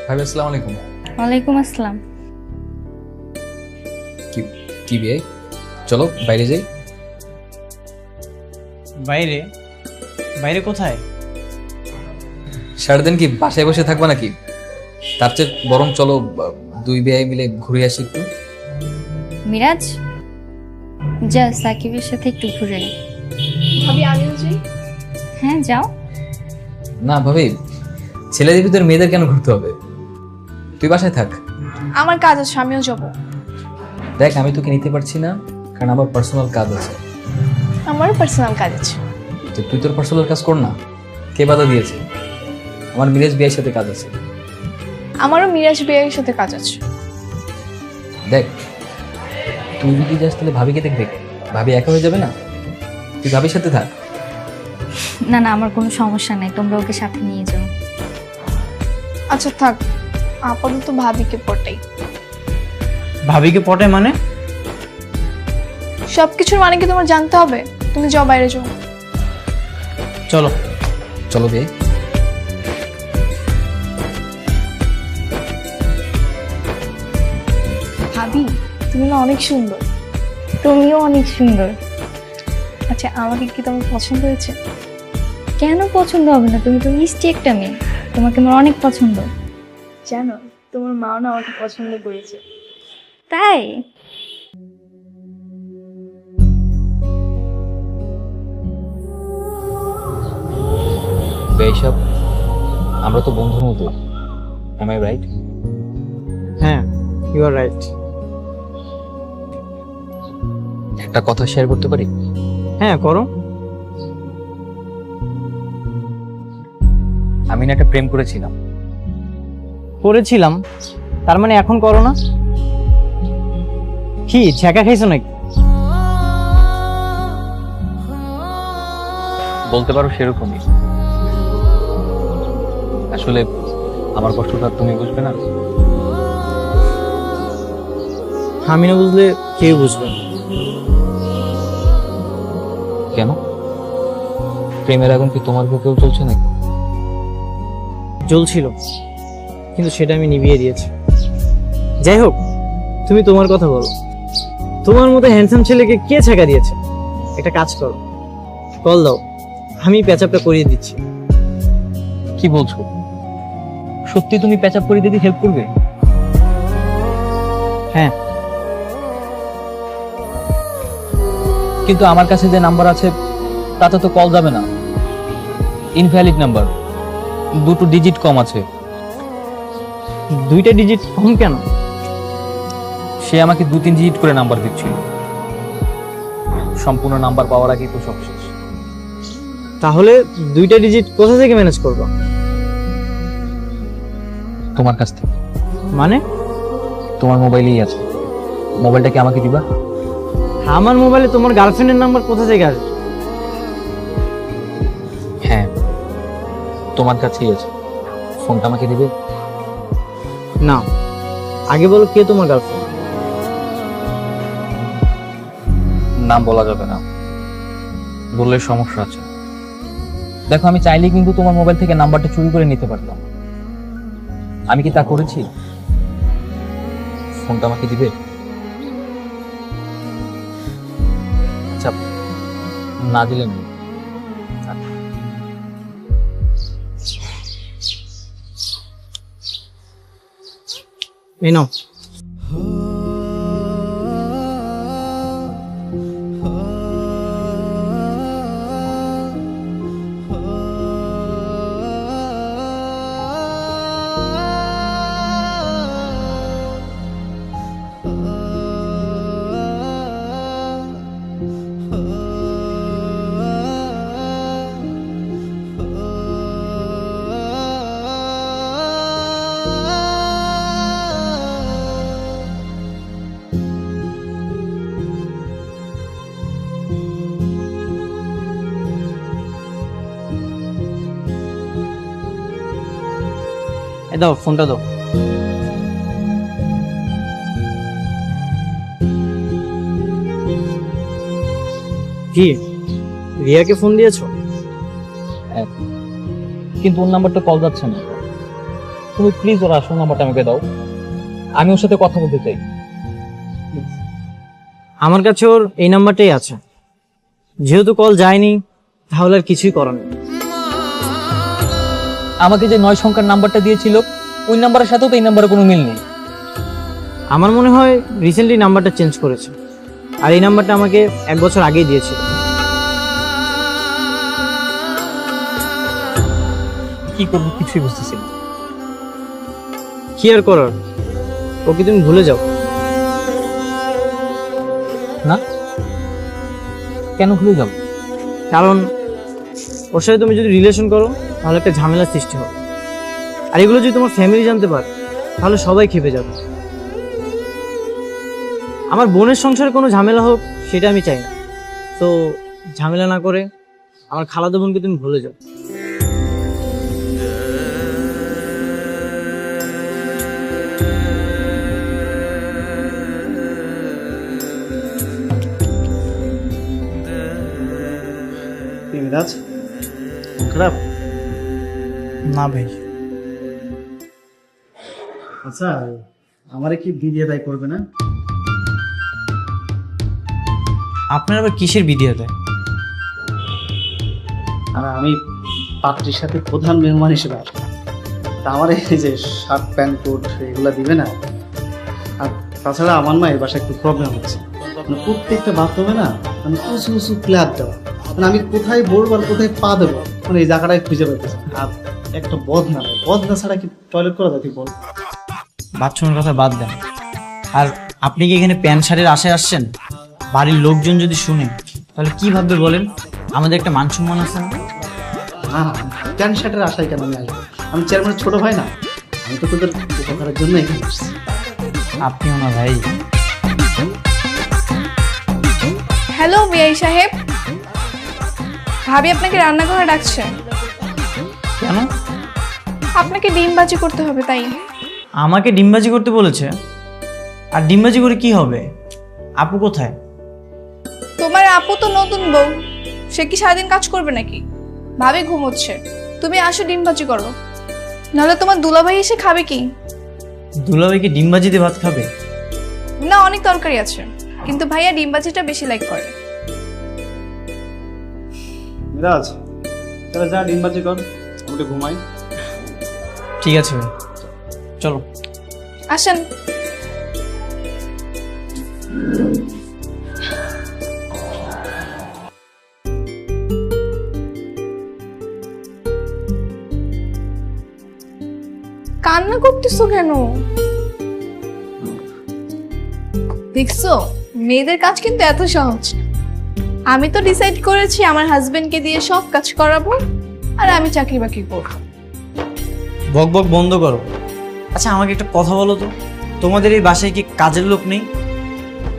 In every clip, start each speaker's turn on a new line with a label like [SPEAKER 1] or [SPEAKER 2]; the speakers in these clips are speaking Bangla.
[SPEAKER 1] ভাবি আসসালামু আলাইকুম।
[SPEAKER 2] ওয়ালাইকুম আসসালাম।
[SPEAKER 1] কি কি বিয়ে? চলো বাইরে যাই।
[SPEAKER 3] বাইরে? বাইরে কোথায়?
[SPEAKER 1] সারাদিন কি বাসায় বসে থাকবা নাকি? তার চেয়ে বরং চলো দুই বিয়ে মিলে ঘুরে আসি একটু।
[SPEAKER 2] মিরাজ, যা সাকিবের সাথে একটু ঘুরে আয়।
[SPEAKER 4] ভাবি আমিও যাই।
[SPEAKER 2] হ্যাঁ যাও।
[SPEAKER 1] না ভাবি, ছেলেদের ভিতরে মেয়েদের কেন ঘুরতে হবে? তুই বাসায় থাক।
[SPEAKER 4] আমার কাজ আছে, আমিও যাবো।
[SPEAKER 1] দেখ, আমি তোকে নিতে পারছি না কারণ আমার পার্সোনাল কাজ আছে।
[SPEAKER 4] আমারও পার্সোনাল কাজ আছে।
[SPEAKER 1] তো তুই তোর পার্সোনাল কাজ কর না। কে বাধা দিয়েছে? আমার মিরাজ বিয়ের সাথে কাজ আছে।
[SPEAKER 4] আমারও মিরাজ বিয়ের সাথে কাজ আছে।
[SPEAKER 1] দেখ, তুই যদি যাস তাহলে ভাবিকে দেখবে, ভাবি একা হয়ে যাবে না? তুই ভাবির সাথে থাক।
[SPEAKER 2] না না, আমার কোনো সমস্যা নাই, তোমরা ওকে সাথে নিয়ে যাও।
[SPEAKER 4] আচ্ছা থাক, আপাতত ভাবিকে পটাই।
[SPEAKER 3] ভাবিকে পটে মানে?
[SPEAKER 4] সবকিছুর মানে কি তোমার জানতে হবে? তুমি যাও, বাইরে যাও।
[SPEAKER 3] চলো।
[SPEAKER 1] চলো বিয়ে।
[SPEAKER 4] ভাবি, তুমি না অনেক সুন্দর।
[SPEAKER 2] তুমিও অনেক সুন্দর।
[SPEAKER 4] আচ্ছা, আমাকে কি তোমার পছন্দ হয়েছে?
[SPEAKER 2] কেন পছন্দ হবে না? তুমি তো মিষ্টি একটা মেয়ে, তোমাকে আমার অনেক পছন্দ।
[SPEAKER 4] জানো, তোমার মাও না আমাকে পছন্দ করেছে।
[SPEAKER 2] তাই?
[SPEAKER 1] বেশব, আমরা তো বন্ধুর মতো। Am I right?
[SPEAKER 3] হ্যাঁ, ইউ আর রাইট।
[SPEAKER 1] একটা কথা শেয়ার করতে পারি?
[SPEAKER 3] হ্যাঁ করো।
[SPEAKER 1] আমি না একটা প্রেম করেছিলাম।
[SPEAKER 3] করেছিলাম? তার মানে এখন করো না? কি ছ্যাঁকা খাইছো নাকি?
[SPEAKER 1] বলতে পারো সেরকমই। আসলে আমার কষ্টটা তুমি বুঝবে না।
[SPEAKER 3] আমি না বুঝলে কেউ বুঝবে না।
[SPEAKER 1] কেন? প্রেমের আগুন কি তোমার বুকেও চলছে নাকি?
[SPEAKER 3] জ্বলছিল, কিন্তু সেটা আমি নিভিয়ে দিয়েছি। যাই হোক, তুমি তোমার কথা বলো। তোমার মতো হ্যান্ডসাম ছেলেকে কে ছ্যাঁকা দিয়েছে? একটা কাজ করো, কল দাও, আমি প্যাচআপটা করিয়ে দিচ্ছি।
[SPEAKER 1] কি বলছো? সত্যি তুমি প্যাচআপ করে দিতে হেল্প করবে?
[SPEAKER 3] হ্যাঁ।
[SPEAKER 1] কিন্তু আমার কাছে যে নাম্বার আছে তাতে তো কল যাবে না। ইনভ্যালিড নাম্বার, দুটো ডিজিট কম আছে।
[SPEAKER 3] দুইটা ডিজিট কম কেন?
[SPEAKER 1] সে আমাকে 2-3 ডিজিট করে নাম্বার দিচ্ছিল। সম্পূর্ণ নাম্বার পাওয়ার আগেই তো সব শেষ।
[SPEAKER 3] তাহলে দুইটা ডিজিট কোথা থেকে ম্যানেজ করবো?
[SPEAKER 1] তোমার কাছ থেকে।
[SPEAKER 3] মানে?
[SPEAKER 1] তোমার মোবাইলেই আছে। মোবাইলটা কি আমাকে দিবা?
[SPEAKER 3] আমার মোবাইলে তোমার গার্লফ্রেন্ডের নাম্বার কোথা থেকে আসবে?
[SPEAKER 1] হ্যাঁ, তোমার কাছেই আছে। ফোনটা আমাকে দিবে?
[SPEAKER 3] না, আগে বলো কে তোমার গার্লফ্রেন্ড?
[SPEAKER 1] নাম বলা যাবে না, বললে সমস্যা আছে। দেখো, আমি চাইলেই কিন্তু তোমার মোবাইল থেকে নাম্বারটা চুরি করে নিতে পারতাম। আমি কি তা করেছি? ফোনটা আমাকে দিবে? আচ্ছা, না দিলে নেই।
[SPEAKER 3] এই নাও। এই দাও, ফোনটা দাও। কি রিয়াকে ফোন দিয়েছো?
[SPEAKER 1] কিন্তু ওর নাম্বারটা কল যাচ্ছে না। তুমি প্লিজ ওর আসল নাম্বারটা আমাকে দাও, আমি ওর সাথে কথা বলতে চাই।
[SPEAKER 3] আমার কাছে ওর এই নাম্বারটাই আছে, যেহেতু কল যায়নি তাহলে আর কিছুই করার নেই।
[SPEAKER 1] আমাকে যে 9 সংখ্যার নাম্বারটা দিয়েছিল ওই নাম্বারের সাথেও তো এই নাম্বারে কোনো মিল নেই।
[SPEAKER 3] আমার মনে হয় রিসেন্টলি নাম্বারটা চেঞ্জ করেছে, আর এই নাম্বারটা আমাকে 1 বছর আগেই দিয়েছিল।
[SPEAKER 1] কি করবো কিছুই বুঝতেছি না।
[SPEAKER 3] কি আর করার, ওকে তুমি ভুলে যাও।
[SPEAKER 1] না, কেন ভুলে যাবো?
[SPEAKER 3] কারণ ওর সাথে তুমি যদি রিলেশন করো তাহলে একটা ঝামেলার সৃষ্টি হবে, আর এগুলো যদি তোমার ফ্যামিলি জানতে পারে তাহলে সবাই খেপে যাবে। আমার বোনের সংসারে কোনো ঝামেলা হোক সেটা আমি চাই না, তো ঝামেলা না করে আমার খালাতো বোনকে তুমি ভুলে যাও।
[SPEAKER 5] মিরাজ, খারাপ
[SPEAKER 3] না ভাই,
[SPEAKER 5] আচ্ছা, আমারে কি বিয়ে দায় করবে না?
[SPEAKER 3] আপনার আবার কিসের বিয়ে দেয়?
[SPEAKER 5] আর আমি পাত্রীর সাথে প্রধান মেহমান হিসেবে আসবো, তা আমার এই যে শার্ট প্যান্ট কোট এগুলো দিবে না? আর তাছাড়া আমার না এই বাসায় একটু প্রবলেম হচ্ছে, মানে প্রত্যেকটা বাথরুমে না মানে উঁচু উঁচু প্লেয়ার দেওয়া, মানে আমি কোথায় বলবো আর কোথায় পা দেবো মানে এই জায়গাটায় খুঁজে পাইতেছি। আর একটা বদনা ছাড়া কি টয়লেট করা যায়? তুই বল।
[SPEAKER 3] বাথরুমের কথা বাদ দেন, আর আপনি কি এখানে প্যান্ট শার্টের আশায় আসছেন? বাড়ির লোকজন যদি শুনে তাহলে কি ভাববে বলেন? আমাদের একটা মান সম্মান আছে না?
[SPEAKER 5] না, প্যান্ট শার্টের আশায় কেন আমি আসবো? আমি চেয়ারম্যানের ছোট ভাই না, আমি তো তোদের উপকারের জন্য এখানে আসছি।
[SPEAKER 3] আপনিও না ভাই।
[SPEAKER 4] হ্যালো বিআই সাহেব, ভাবি আপনাকে রান্নাঘরে ডাকছে।
[SPEAKER 3] কেন?
[SPEAKER 4] আপনাকে ডিম ভাজি করতে হবে তাই।
[SPEAKER 3] আমাকে ডিমবাজি করতে বলেছে? আর ডিমবাজি করে কি হবে? আপু কোথায়?
[SPEAKER 4] তোমার আপু তো নতুন বউ, সে কি সারাদিন কাজ করবে নাকি? ভাবি ঘুমোচ্ছে, তুমি আসো ডিম ভাজি করো, নাহলে তোমার দুলাভাই এসে খাবে কি?
[SPEAKER 3] দুলাভাই কি ডিমবাজি দিয়ে ভাত খাবে?
[SPEAKER 4] না, অনেক তরকারি আছে, কিন্তু ভাইয়া ডিম ভাজিটা বেশি লাইক করে।
[SPEAKER 5] মিরাজ, তাহলে যা ডিমবাজি কর, আমি একটু ঘুমাই।
[SPEAKER 3] ঠিক আছে ভাই, চলো।
[SPEAKER 4] আসেন। কান্না করতেছো কেন? দেখছো, মেয়েদের কাজ কিন্তু এত সহজ না। আমি তো ডিসাইড করেছি আমার হাজবেন্ডকে দিয়ে সব কাজ করাবো, আর আমি চাকরি বাকরি করবো।
[SPEAKER 3] বক বক বন্ধ করো। আচ্ছা আমাকে একটা কথা বলো তো, তোমাদের এই বাসায় কি কাজের লোক নেই?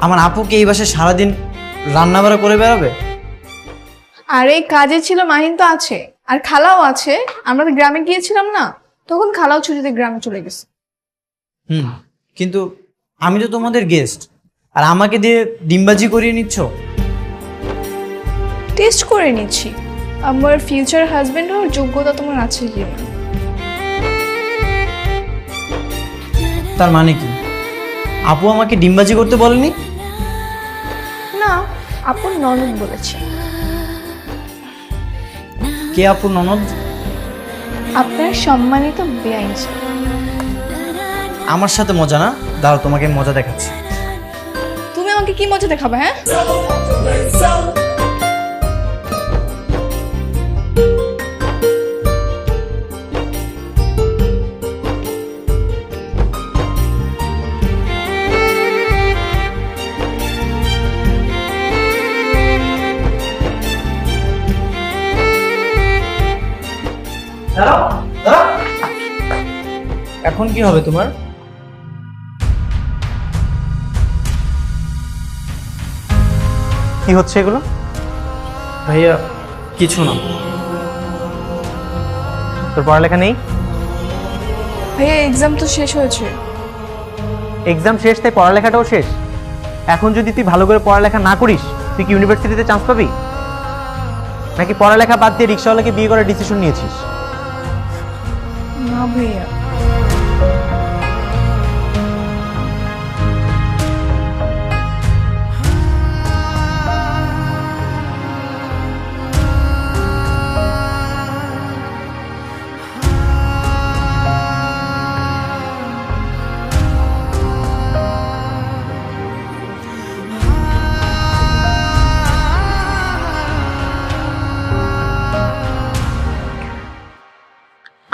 [SPEAKER 3] আমার আপুকে এই বাসায় সারাদিন রান্না বাড়া করে বেড়াবে?
[SPEAKER 4] আর এই কাজে ছিল মাহিন তো আছে, আর খালাও আছে। আমরা তো গ্রামে গিয়েছিলাম না, তখন খালাও ছুটিতে গ্রামে চলে গেছে।
[SPEAKER 3] কিন্তু আমি তো তোমাদের গেস্ট, আর আমাকে দিয়ে ডিমবাজি করিয়ে নিচ্ছ?
[SPEAKER 4] টেস্ট করে নিচ্ছি আমার ফিউচার হাজবেন্ড হওয়ার যোগ্যতা তোমার আছে কি না।
[SPEAKER 3] তার মানে কি আপু আমাকে ডিমবাজি করতে বলেনি?
[SPEAKER 4] না, আপন ননদ বলেছে।
[SPEAKER 3] কে আপুর ননদ?
[SPEAKER 4] আপনার সম্মানিত বেআইন সাহেব।
[SPEAKER 3] আমার সাথে মজা না, দাঁড়াও তোমাকে মজা দেখাচ্ছি।
[SPEAKER 4] তুমি আমাকে কি মজা দেখাবে? হ্যাঁ,
[SPEAKER 3] এখন কি হবে তোমার?
[SPEAKER 6] কি হচ্ছে এগুলো?
[SPEAKER 3] ভাইয়া কিছু না।
[SPEAKER 6] তোর পড়ালেখা নেই?
[SPEAKER 4] ভাইয়া এক্সাম তো শেষ হয়েছে।
[SPEAKER 6] এক্সাম শেষ, তাই পড়ালেখাটাও শেষ? এখন যদি তুই ভালো করে পড়ালেখা না করিস, তুই কি ইউনিভার্সিটিতে চান্স পাবি? নাকি পড়ালেখা বাদ দিয়ে রিক্সাওয়ালাকে বিয়ে করার ডিসিশন নিয়েছিস?
[SPEAKER 4] না ভাইয়া,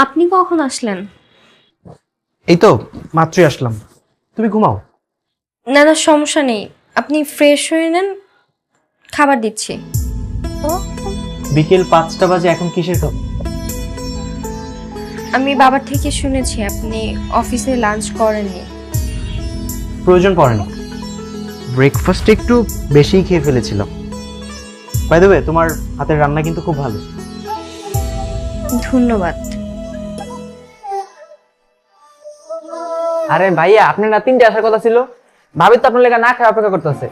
[SPEAKER 2] আপনি কখন আসলেন?
[SPEAKER 6] এই তো মাত্রই আসলাম, তুমি ঘুমাও।
[SPEAKER 2] না না, সমস্যা নেই, আপনি ফ্রেশ হয়ে নেন, খাবার দিচ্ছি।
[SPEAKER 6] বিকেল 5টা বাজে, এখন কিসের খাবার?
[SPEAKER 2] আমি বাবার থেকে শুনেছি আপনি অফিসে লাঞ্চ করেননি।
[SPEAKER 6] প্রয়োজন পড়েনি, ব্রেকফাস্ট একটু বেশিই খেয়ে ফেলেছিলাম। বাই দ্য ওয়ে, তোমার হাতের রান্না কিন্তু খুব ভালো।
[SPEAKER 2] ধন্যবাদ।
[SPEAKER 3] আরে ভাইয়া, আপনার না 3টে আসার কথা ছিল, ভাবি তো আপনার লেখা না খেয়ে অপেক্ষা করতেছে।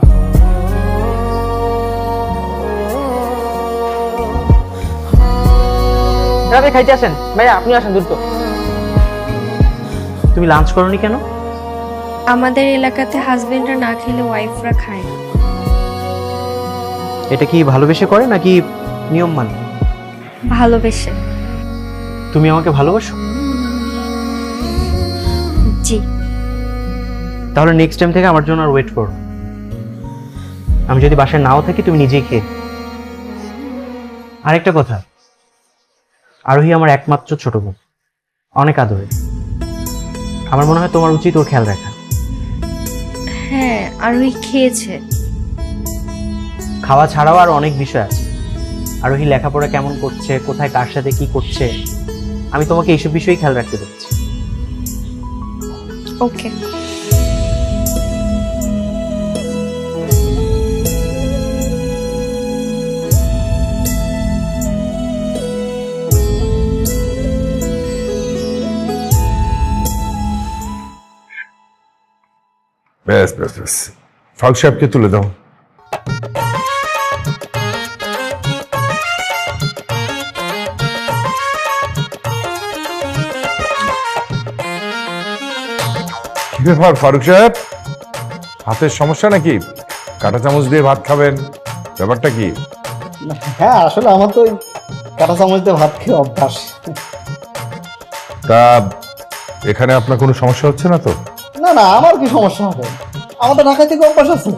[SPEAKER 3] রাতে খাইতে আসেন ভাইয়া, আপনি আসেন দ্রুত।
[SPEAKER 6] তুমি লাঞ্চ করোনি কেন?
[SPEAKER 2] আমাদের এলাকাতে হাজবেন্ডরা না খেলে ওয়াইফরা খায়।
[SPEAKER 6] এটা কি ভালোবেসে করে নাকি নিয়ম মানে?
[SPEAKER 2] ভালোবেসে।
[SPEAKER 6] তুমি আমাকে ভালোবাসো?
[SPEAKER 2] জি।
[SPEAKER 6] তাহলে নেক্সট টাইম থেকে আমার জন্য আর ওয়েট করো। আমি যদি বাসায় নাও থাকি, তুমি নিজেই খেয়ে। আরেকটা কথা, আরোহী আমার একমাত্র ছোট বোন, অনেক আদরের। আমার মনে হয় তোমার উচিত ওর খেয়াল রাখা।
[SPEAKER 2] হ্যাঁ, আর ওই খেয়েছে।
[SPEAKER 6] খাওয়া ছাড়াও আর অনেক বিষয় আছে। আরোহী লেখাপড়া কেমন করছে, কোথায় কার সাথে কি করছে, আমি তোমাকে এইসব বিষয়ে খেয়াল রাখতে বলছি।
[SPEAKER 2] ওকে।
[SPEAKER 7] ব্যাস ব্যাস ব্যাস, ফারুক সাহেবকে তুলে দাও। কি ব্যাপার ফারুক সাহেব, হাতের সমস্যা নাকি? কাঁটা চামচ দিয়ে ভাত খাবেন, ব্যাপারটা কি?
[SPEAKER 5] হ্যাঁ, আসলে আমার তো ওই কাঁটা চামচ দিয়ে ভাত খেয়ে অভ্যাস।
[SPEAKER 7] তা এখানে আপনার কোনো সমস্যা হচ্ছে না তো?
[SPEAKER 5] না না, আমার কি সমস্যা হবে? আমাদের ঢাকা থেকে অভ্যাস আছে।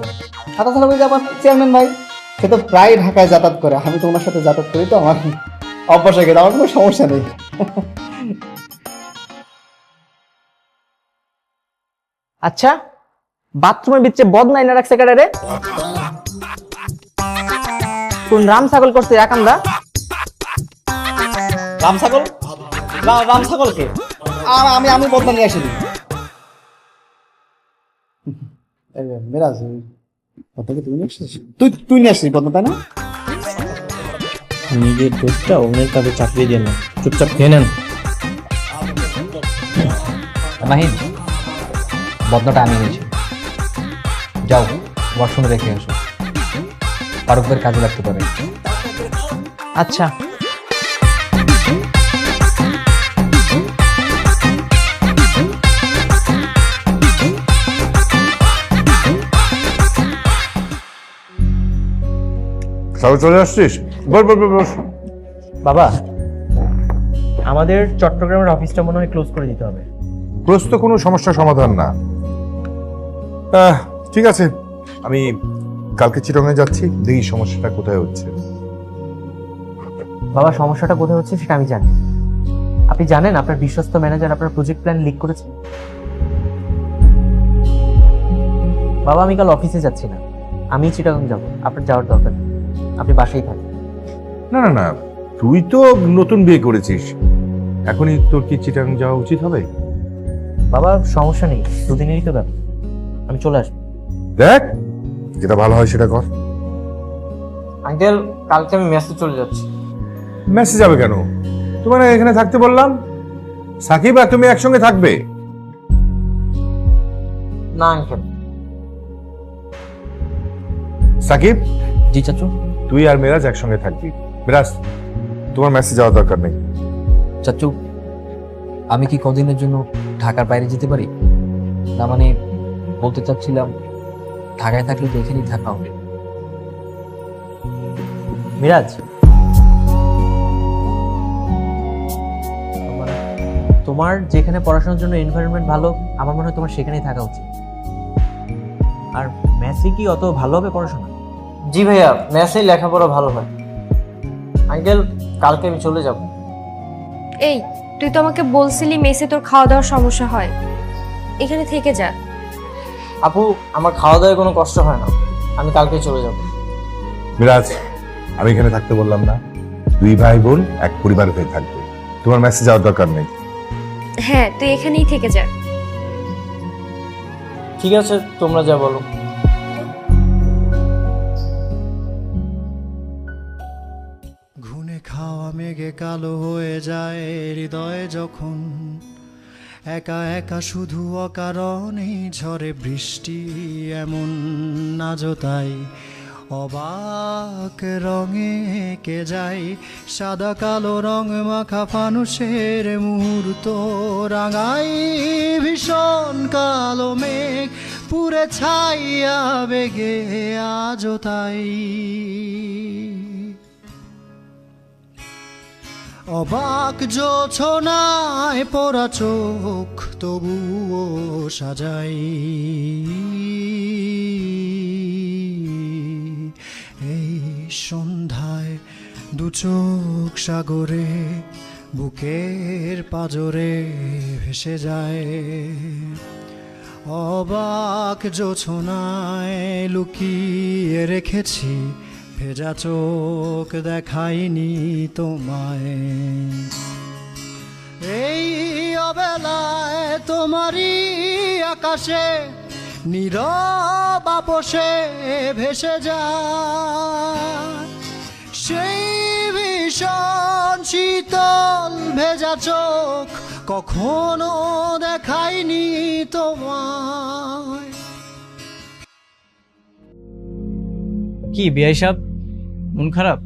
[SPEAKER 5] হাঁটা ছাড়া ওই যে আমার চেয়ারম্যান ভাই, সে তো প্রায় ঢাকায় যাতায়াত করে, আমি তো ওনার সাথে যাতায়াত করি, তো আমার অভ্যাস হয়ে গেছে, আমার কোনো সমস্যা নেই।
[SPEAKER 3] আচ্ছা, বাথরুমের ভিতরে বদনাই না রাখছে কারে রে? কোন রাম ছাগল করছে একান্দা?
[SPEAKER 5] রাম ছাগল? রাম ছাগলকে আমি আমি বদলা নিয়ে আসিনি। মেরাজ, বদলাকে তুই নিয়ে আসছিস? তুই নিয়ে আসছিস বদলা, তাই না?
[SPEAKER 3] নিজের দোষটা অন্যের কাছে চাকরি দিয়ে না, চুপচাপ খেয়ে নেন।
[SPEAKER 1] মাহিন, বদনাটা আমি নিয়েছি। যাও ওয়াশরুমে রেখে আসো, ফারুকদের কাজে লাগতে পারে।
[SPEAKER 3] আচ্ছা।
[SPEAKER 7] তাহলে চলে আসছিস? বল বল বল বল।
[SPEAKER 6] বাবা, আমাদের চট্টগ্রামের অফিসটা মনে হয় ক্লোজ করে দিতে হবে।
[SPEAKER 7] প্রশ্ন কোনো সমস্যার সমাধান না। ঠিক আছে, আমি কালকে চিটংয়ে যাচ্ছি, দেখি সমস্যাটা কোথায় হচ্ছে।
[SPEAKER 6] বাবা, সমস্যাটা কোথায় হচ্ছে সেটা আমি জানি। আপনি জানেন আপনার বিশ্বস্ত ম্যানেজার আপনার প্রজেক্ট প্ল্যান লিক করেছে। বাবা, আমি কাল অফিসে যাচ্ছি না, আমি চিটাগং যাব। আপনার যাওয়ার দরকার নেই, আপনি বাসায় থাকেন।
[SPEAKER 7] না না না, তুই তো নতুন বিয়ে করেছিস, এখনই তোর কি চিটাং যাওয়া উচিত হবে?
[SPEAKER 6] বাবা, সমস্যা নেই, দুদিনেরই তো ব্যাপার, আমি চলে আসবো।
[SPEAKER 7] দেখ, যেটা ভালো হয় সেটা কর।
[SPEAKER 3] আঙ্কেল, কালকে আমি মেসে চলে যাচ্ছি।
[SPEAKER 7] মেসেজ যাবে কেন? তোমার এখানে থাকতে বললাম। সাকিব আর তুমি একসঙ্গে থাকবে?
[SPEAKER 3] না আঙ্কেল।
[SPEAKER 7] সাকিব,
[SPEAKER 1] জি চাচু।
[SPEAKER 7] তুই আর মেরাজ একসঙ্গে থাকবি। মেরাজ, তোমার মেসেজ যাওয়ার দরকার নেই।
[SPEAKER 1] চাচু, আমি কি কদিনের জন্য ঢাকার বাইরে যেতে পারি? না মানে বলতে চাচ্ছিলাম, ঢাকায় থাকলে তো এখানেই থাকা হবে।
[SPEAKER 6] মিরাজ, তোমার যেখানে পড়াশোনার জন্য এনভায়রনমেন্ট ভালো, আমার মনে হয় তোমার সেখানেই থাকা উচিত। আর মেসি কি অত ভালো হবে পড়াশোনা?
[SPEAKER 3] জি ভাইয়া, মেসেই লেখাপড়া ভালো হয়। আঙ্কেল, কালকে আমি চলে যাব।
[SPEAKER 2] এই তুই তো আমাকে বলছিলি মেসে তোর খাওয়া দাওয়ার সমস্যা হয়, এখানে থেকে যা।
[SPEAKER 3] আপু, আমার খাওয়া দাওয়ায় কোনো কষ্ট হয় না, আমি কালকে চলে যাব।
[SPEAKER 7] মিরাজ, আমি এখানে থাকতে বললাম না? 2 ভাই বোন এক পরিবার হয়ে থাকবে, তোমার মেসেজ যাওয়ার দরকার নেই।
[SPEAKER 2] হ্যাঁ, তুই এখানেই থেকে যা।
[SPEAKER 3] ঠিক আছে, তোমরা যা বলো।
[SPEAKER 8] ঘুনে খাওয়া মেঘে কালো হয়ে যায় হৃদয়ে যখন, একা একা শুধু অকারণে ঝরে বৃষ্টি এমন নাজো তাই অবাক রঙে কে যায় সাদা কালো রং মাখা ফানুষের মুহূর্ত রাঙাই ভীষণ কালো মেঘ পুরে ছাইয়া বেগে আজও তাই অবাক জোছনায় পড়া চোখ তবুও সাজাই এই সন্ধ্যায় দু চোখ সাগরে বুকের পাজরে ভেসে যায় অবাক জোছনায় লুকিয়ে রেখেছি ভেজা চোখ দেখাইনি তোমায় এই অবেলায় তোমারই আকাশে নীরব আপোষে ভেসে যায় সেই ভীষণ শীতল ভেজা চোখ কখনো দেখাইনি তোমায়।
[SPEAKER 3] কি বিআই সাহেব, মন খারাপ?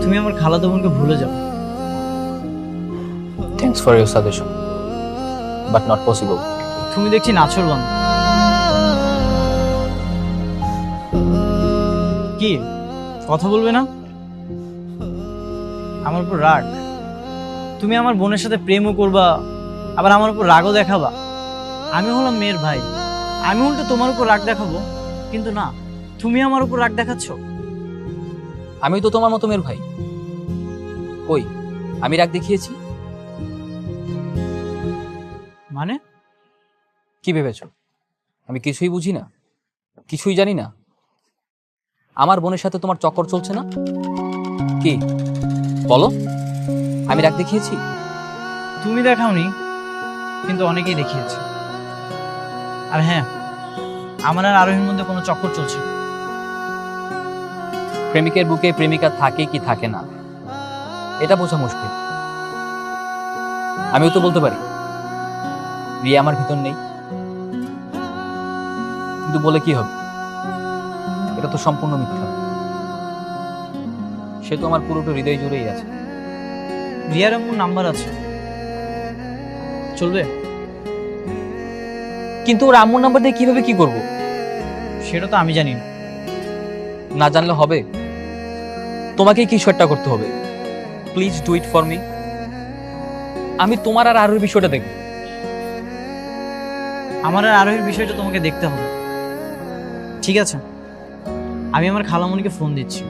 [SPEAKER 3] তুমি আমার খালাতো বোনকে ভুলে যাও।
[SPEAKER 1] Thanks for your suggestion, but not possible.
[SPEAKER 3] তুমি দেখছি নাছর বান্ধব। কি কথা বলবে না? আমার উপর রাগ? তুমি আমার বোনের সাথে প্রেমও করবা, আবার আমার উপর রাগও দেখাবা। আমি হলাম মেয়ের ভাই, আমি উল্টো তোমার উপর রাগ দেখাবো? কিন্তু না, তুমি আমার উপর রাগ দেখাচ্ছ।
[SPEAKER 1] আমি তো তোমার মতো মেয়ের ভাই। কই আমি রাগ দেখিয়েছি?
[SPEAKER 3] মানে
[SPEAKER 1] কি ভেবেছো আমি কিছুই বুঝি না, কিছুই জানি না? আমার বোনের সাথে তোমার চক্কর চলছে না? কি বলো, আমি রাগ দেখিয়েছি?
[SPEAKER 3] তুমি দেখাওনি, কিন্তু অনেকেই দেখিয়েছে। আর হ্যাঁ, আমার আর আরোহীর মধ্যে কোনো চক্কর চলছে।
[SPEAKER 1] প্রেমিকের বুকে প্রেমিকা থাকে কি থাকে না এটা বোঝা মুশকিল। আমিও তো বলতে পারি রিয়া আমার ভিতর নেই, কিন্তু বলে কি হবে? এটা তো সম্পূর্ণ মিথ্যা। সে তো আমার পুরোটা হৃদয় জুড়েই আছে।
[SPEAKER 3] রিয়ার এমন নাম্বার আছে, চলবে?
[SPEAKER 1] কিন্তু ওর আম্মুর নাম্বার দিয়ে কিভাবে কি করব
[SPEAKER 3] সেটা তো আমি জানি না।
[SPEAKER 1] না জানলে হবে? তোমাকেই কিছু একটা করতে হবে। Please do it for me. আমি তোমার আর আরোর বিষয়টা দেখব।
[SPEAKER 3] আমার আর আরোহীর বিষয়টা তোমাকে দেখতে হবে। ঠিক আছে, আমি আমার খালামণিকে ফোন দিচ্ছি।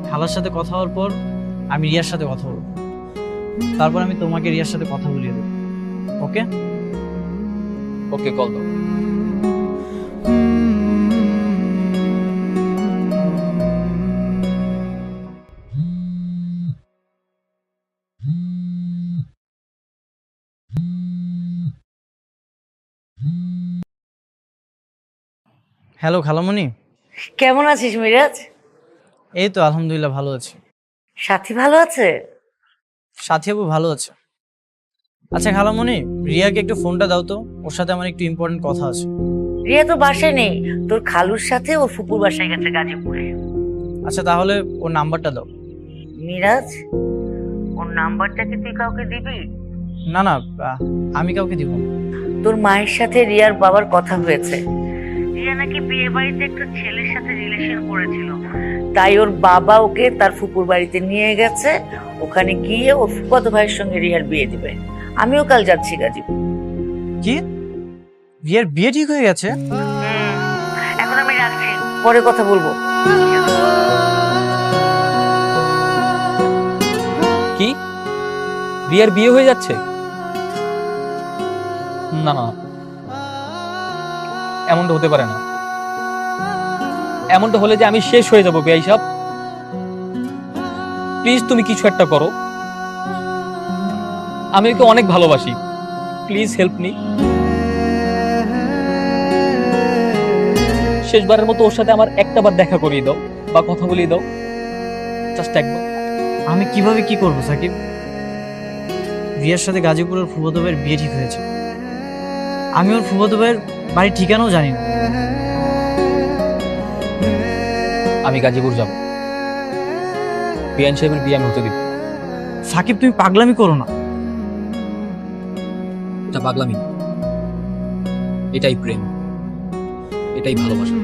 [SPEAKER 3] খালার সাথে কথা হওয়ার পর আমি রিয়ার সাথে কথা বলবো, তারপর আমি তোমাকে রিয়ার সাথে কথা বলিয়ে দেবো। ওকে
[SPEAKER 1] ওকে, কল দাও।
[SPEAKER 3] হ্যালো খালামণি।
[SPEAKER 9] কেমন আছিস মিরাজ?
[SPEAKER 3] এই তো আলহামদুলিল্লাহ ভালো আছি।
[SPEAKER 9] সাথী ভালো আছে?
[SPEAKER 3] সাথী আপু ভালো আছে। আচ্ছা খালামণি, রিয়াকে একটু ফোনটা দাও তো, ওর সাথে আমার একটু ইম্পর্টেন্ট কথা আছে।
[SPEAKER 9] রিয়া তো বাসায় নেই, তোর খালুর সাথে ওর ফুপুর বাসায় গেছে গাজীপুরে।
[SPEAKER 3] আচ্ছা তাহলে ওর নাম্বারটা দাও।
[SPEAKER 9] মিরাজ, ওর নাম্বারটা কি তুই কাউকে দিবি?
[SPEAKER 3] না না, আমি কাউকে দিব না।
[SPEAKER 9] তোর মায়ের সাথে রিয়ার বাবার কথা হয়েছে। রিয়া নাকি বিয়ে বাড়িতে একটা ছেলের সাথে রিলেশন করেছিল, তাই ওর বাবা ওকে তার ফুপুর বাড়িতে নিয়ে গেছে। ওখানে গিয়ে ওর ফুফাতো ভাইয়ের সঙ্গে রিয়ার বিয়ে দিবে। আমিও কাল যাচ্ছি গাজীপুর।
[SPEAKER 3] কি, রিয়ার বিয়ে ঠিক হয়ে গেছে?
[SPEAKER 9] এখন আমি রাখছি, পরে কথা বলবো।
[SPEAKER 1] রিয়ার বিয়ে হয়ে যাচ্ছে? না না, এমনটা হতে পারে না। এমনটা হলে যে আমি শেষ হয়ে যাবো বেয়াই সাহেব। প্লিজ তুমি কিছু একটা করো, আমি ওকে অনেক ভালোবাসি। Please help me. শেষবারের মতো ওর সাথে আমার একটাবার দেখা করিয়ে দাও বা কথা বলিয়ে দাও, জাস্ট একবার।
[SPEAKER 3] আমি কিভাবে কি করব সাকিব? রিয়ার সাথে গাজীপুরের ফুফাতো ভাইয়ের বিয়ে ঠিক হয়েছে। আমি ওর ফুফাতো ভাইয়ের বাড়ির ঠিকানাও জানি না।
[SPEAKER 1] আমি গাজীপুর যাব, বিয়ান সাহেবের বিয়ে আমি হতে দিব।
[SPEAKER 3] সাকিব তুমি পাগলামি করো না।
[SPEAKER 1] এটা পাগলামি না, এটাই প্রেম, এটাই ভালোবাসা।